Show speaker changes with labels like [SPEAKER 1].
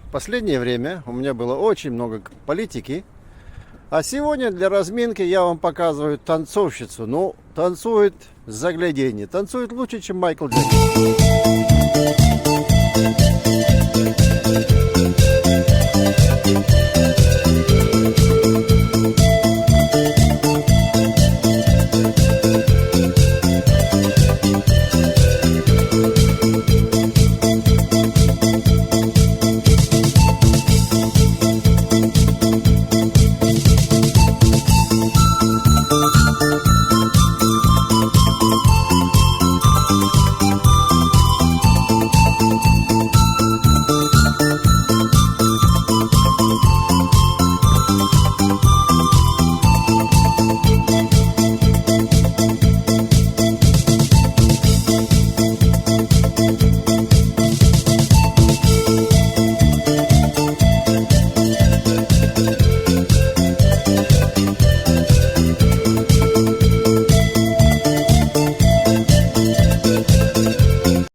[SPEAKER 1] В последнее время у меня было очень много политики. А сегодня для разминки я вам показываю танцовщицу. Ну, танцует с загляденья. Танцует лучше, чем Майкл Джексон.